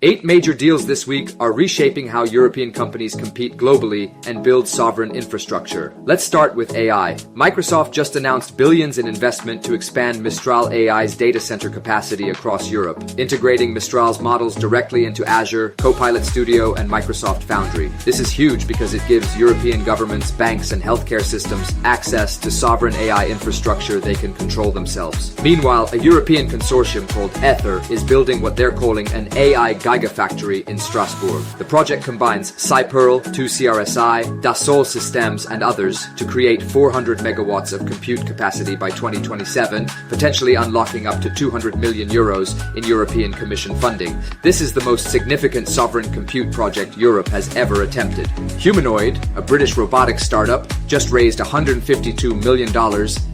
8 major deals this week are reshaping how European companies compete globally and build sovereign infrastructure. Let's start with AI. Microsoft just announced billions in investment to expand Mistral AI's data center capacity across Europe, integrating Mistral's models directly into Azure, Copilot Studio, and Microsoft Foundry. This is huge because it gives European governments, banks, and healthcare systems access to sovereign AI infrastructure they can control themselves. Meanwhile, a European consortium called Ether is building what they're calling an AI Gigafactory in Strasbourg. The project combines Cyperl, 2CRSI, Dassault Systems, and others to create 400 megawatts of compute capacity by 2027, potentially unlocking up to 200 million euros in European Commission funding. This is the most significant sovereign compute project Europe has ever attempted. Humanoid, a British robotics startup, just raised $152 million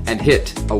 and hit a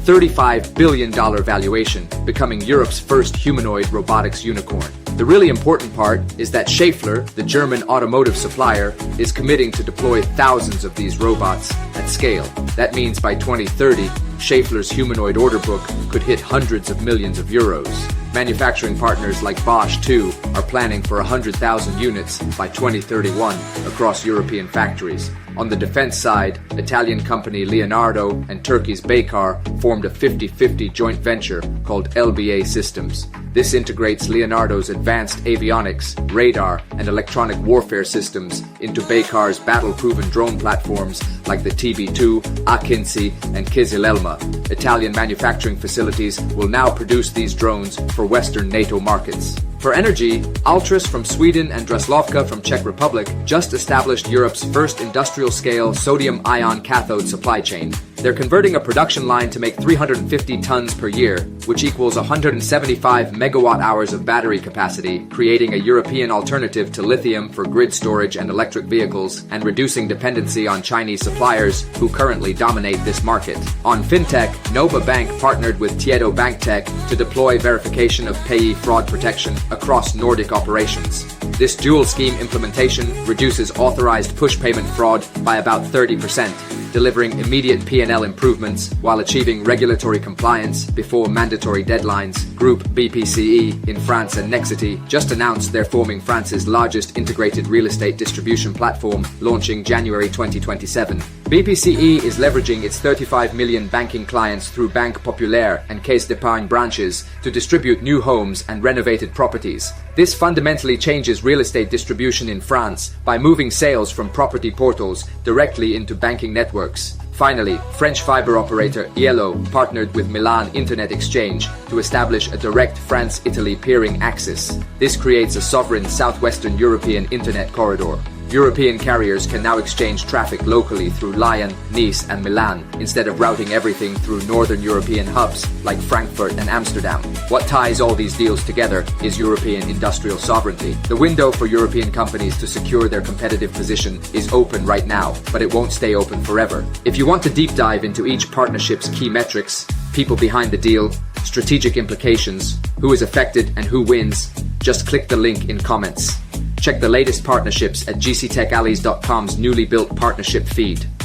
$35 billion valuation, becoming Europe's first humanoid robotics unicorn. The really important part is that Schaeffler, the German automotive supplier, is committing to deploy thousands of these robots at scale. That means by 2030, Schaeffler's humanoid order book could hit hundreds of millions of euros. Manufacturing partners like Bosch, too, are planning for 100,000 units by 2031 across European factories. On the defense side, Italian company Leonardo and Turkey's Baykar formed a 50-50 joint venture called LBA Systems. This integrates Leonardo's advanced avionics, radar, and electronic warfare systems into Baykar's battle-proven drone platforms like the TB2, Akinci, and Kizilelma. Italian manufacturing facilities will now produce these drones for Western NATO markets. For energy, Altris from Sweden and Dreslovka from Czech Republic just established Europe's first industrial-scale sodium-ion cathode supply chain. They're converting a production line to make 350 tons per year, which equals 175 megawatt-hours of battery capacity, creating a European alternative to lithium for grid storage and electric vehicles, and reducing dependency on Chinese suppliers who currently dominate this market. On fintech, Nova Bank partnered with Tieto Banktech to deploy verification of payee fraud protection across Nordic operations. This dual scheme implementation reduces authorized push payment fraud by about 30%, delivering immediate P&L improvements while achieving regulatory compliance before mandatory deadlines. Group BPCE in France and Nexity just announced they're forming France's largest integrated real estate distribution platform, launching January 2027. BPCE is leveraging its 35 million banking clients through Banque Populaire and Caisse d'Epargne branches to distribute new homes and renovated properties. This fundamentally changes real estate distribution in France by moving sales from property portals directly into banking networks. Finally, French fiber operator Yellow partnered with Milan Internet Exchange to establish a direct France-Italy peering axis. This creates a sovereign southwestern European internet corridor. European carriers can now exchange traffic locally through Lyon, Nice, and Milan, instead of routing everything through northern European hubs like Frankfurt and Amsterdam. What ties all these deals together is European industrial sovereignty. The window for European companies to secure their competitive position is open right now, but it won't stay open forever. If you want to deep dive into each partnership's key metrics, people behind the deal, strategic implications, who is affected and who wins, just click the link in comments. Check the latest partnerships at GcTechAllies.com's newly built partnership feed.